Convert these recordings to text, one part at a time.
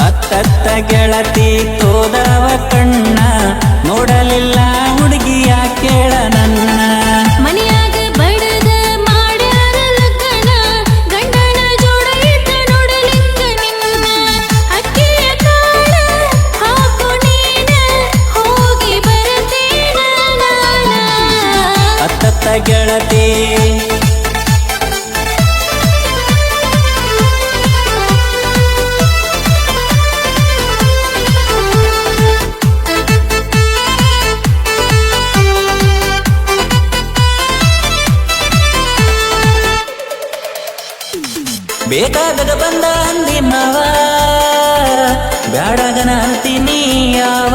ಅತ್ತತ್ತ ಗೆಳತಿ ತೋದವ ಕಣ್ಣ ನೋಡಲಿಲ್ಲ ಹುಡುಗಿಯ ಕೇಳ ನನ್ನ ಮನೆಯಾಗ ಬಡದ ಮಾಡ್ಯಾರ ಲಗ್ನ ಗಂಡನ ಜೋಡ ಇದ್ದ ನೋಡಲಿಂಗ ನಿನ್ನ ಅಕ್ಕಿಯ ಕಾಳ ಹಾಕು ನೀನ ಹೋಗಿ ಬರತೇನ ನಾನ ಅತ್ತತ್ತ ಗೆಳತಿ ಬೇಕಾದಾಗ ಬಂದ ಅಂದಿ ಮಾವ ಬ್ಯಾಡಗನ ಅಂತೀನಿ ಯಾವ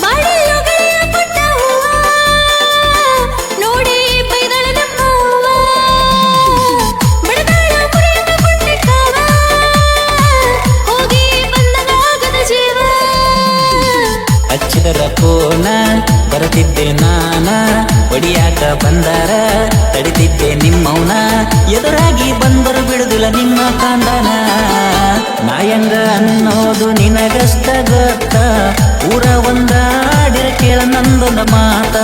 ಬಾಳೆಲ್ಲ ಗೆಳೆಯ ಕೊಟ್ಟ ಹೂವ ನೋಡಿ ಬೈದಳ ನಮ್ಮ ಹೂವ ಬಡದಾಳ ಮುರಿದ ಕೊಂಡೆ ಕಾವ ಹೋಗಿ ಬಂದನಾಗದ ಜೀವ ಹಚ್ಚಿದರ ಕೋನ ಬರತಿದ್ದೆ ನಾನ ಒಡಿಯಾಕ ಬಂದಾರ ತಡಿತಿದ್ದೆ ನಿಮ್ಮವನ ಎದುರಾಗಿ ಬಂದರು ಬಿಡುದಿಲ್ಲ ನಿಮ್ಮ ಕಾಂದನ ನಾಯಂಗ ಅನ್ನೋದು ನಿನಗಷ್ಟ ಗೊತ್ತ ಊರ ಒಂದಾಡಿರ ಕೇಳ ನಂದೊಂದ ಮಾತ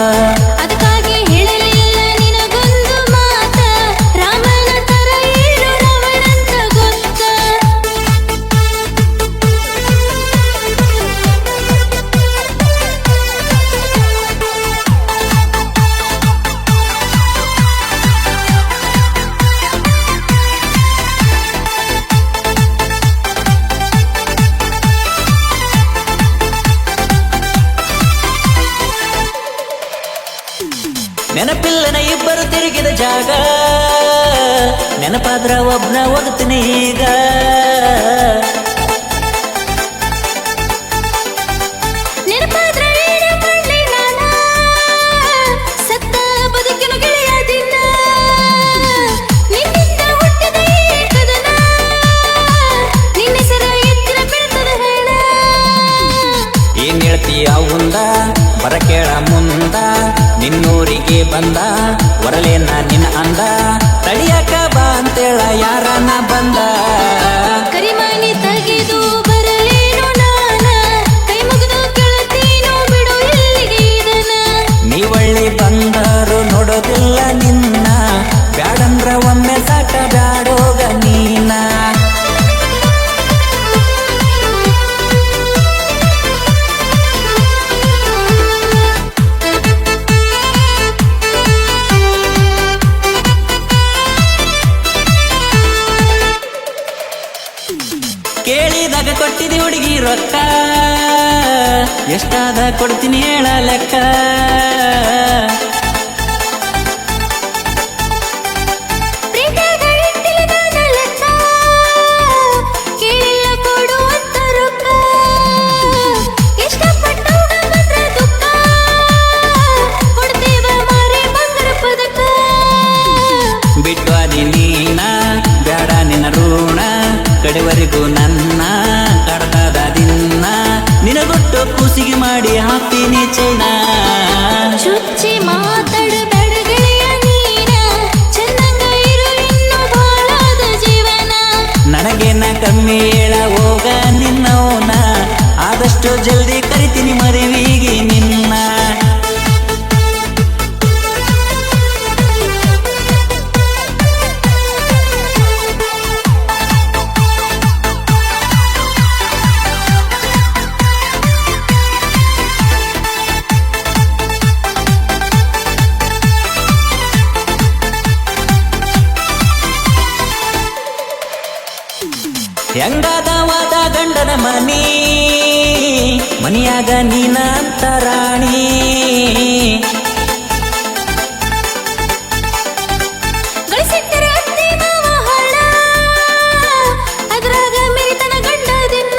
ಅದಕ್ಕಾಗಿ ಹೇಳಲಿಲ್ಲ ನಿನಗೊಂದು ಮಾತ ರಾಮನ ತರ ಇರು ರವಣಂತ ಗೊತ್ತ ನೆನಪಿಲ್ಲನ ಇಬ್ಬರು ತಿರುಗಿದ ಜಾಗ ನೆನಪಾದ್ರ ಒಬ್ನ ಹೋಗ್ತೀನಿ ಈಗ ನೆನಪಾದ್ರ ಏನ ಮಾಡ್ಲಿ ನಾನ ಸತ್ತ ಬದುಕಿನ ಗೆಳೆಯ ದಿನ ನಿನ್ನಿಂದ ಹುಟ್ಟಿದ ಈ ಕದನ ನಿನ್ನ ಹೆಸರ ಎತ್ತಿನ ಬೆಳೆತದ ಹೇಳ ಏನ್ ಹೇಳ್ತೀಯ ಅವಂದ ಬರ ಕೇಳ ಮುಂದ ನಿನ್ನೂರಿಗೆ ಬಂದ ಹೊರಲೇನ ನಿನ್ನ ಅಂದ ತಡಿಯಾಕ ಬಾ ಅಂತೇಳ ಯಾರನ ಬಂದ ಕರಿಮಾನಿ ತೆಗೆದು ಬರಲೇನು ನಾನ ಕೈ ಮುಗಿದು ಕೇಳುತ್ತೀನೋ ಬಿಡು ಎಲ್ಲಿಗೆ ಇದನ ನೀವಳ್ಳಿ ಬಂದರು ನೋಡೋದಿಲ್ಲ ನಿನ್ನ ಬ್ಯಾಡಂದ್ರ ಒಮ್ಮೆ ಸಾಕ ಬ್ಯಾಡೋಗ ನೀನ ಕೇಳಿದಾಗ ಕೊಟ್ಟಿದಿ ಹುಡುಗಿ ರೊಕ್ಕ ಎಷ್ಟಾದ ಕೊಡ್ತೀನಿ ಹೇಳ ಲೆಕ್ಕ ಪ್ರೀತಿಯಾಗ ಇಟ್ಟಿಲ್ಲ ನಾನ ಲೆಕ್ಕ ಕೇಳಿಲ್ಲ ಕೊಡುವಂತ ರೊಕ್ಕ ಇಷ್ಟಪಟ್ಟವ್ಗ ಬಂದ್ರ ದುಃಖ ಕೊಡ್ತೀವ ಮಾರಿ ಬಂಗಾರ ಪದಕ ಬಿಟ್ಟು ಅದಿ ನೀನ ಬ್ಯಾಡ ನಿನ್ನ ಋಣ ಕಡೆವರೆಗೂ ನನ್ನ ಕಡದ ದಿನ ನಿನಗೊಟ್ಟು ಕೂಸಿಗೆ ಮಾಡಿ ಹಾಕ್ತೀನಿ ಚೈನ ಚುಚ್ಚಿ ಮಾತಾಡಬೇಡ ಗೆಳೆಯ ನೀನ ಚಂದಂಗ ಇರು ಇನ್ನು ಬಾಳಾದ ಜೀವನ ನನಗೇನ ಕಮ್ಮಿ ಹೇಳ ಹೋಗ ನಿನ್ನವನ ಆದಷ್ಟು ಜಲ್ದಿ ಕರಿತೀನಿ ಮದುವೆಗೆ ನಿನ್ನ ಹೆಂಗಾದವಾದ ಗಂಡನ ಮನಿಯಾಗ ನೀನ ಅಂತ ರಾಣಿ ಗಳಿಸಿಟ್ಟರೆ ಅತ್ತಿ ಮಾವ ಹಳ್ಳ ಅದ್ರಾಗ ಮಿರಿತನ ಗಂಡ ದಿನ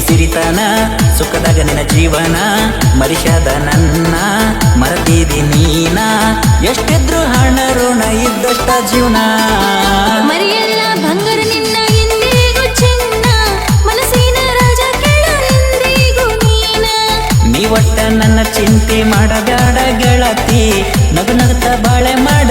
ಸಿರಿತನ ಸುಖದಾಗ ನಿನ್ನ ಜೀವನ ಮರಿಷಾದ ನನ್ನ ಮರತಿದಿ ನೀನ ಎಷ್ಟಿದ್ರು ಹಣ ಋಣ ಇದ್ದಷ್ಟ ಜೀವನ ಮರಿಯಲ್ಲ ಬಂಗಾರ ನಿನ್ನ ಎಂದಿಗೂ ಚಿನ್ನ ಮನಸ್ಸಿನ ರಾಜ ಕೇಳ ಎಂದಿಗೂ ನೀನ ನೀ ಒಟ್ಟ ನನ್ನ ಚಿಂತೆ ಮಾಡಬ್ಯಾಡ ಗೆಳತಿ ನಗು ನಗುತ್ತ ಬಾಳೆ ಮಾಡ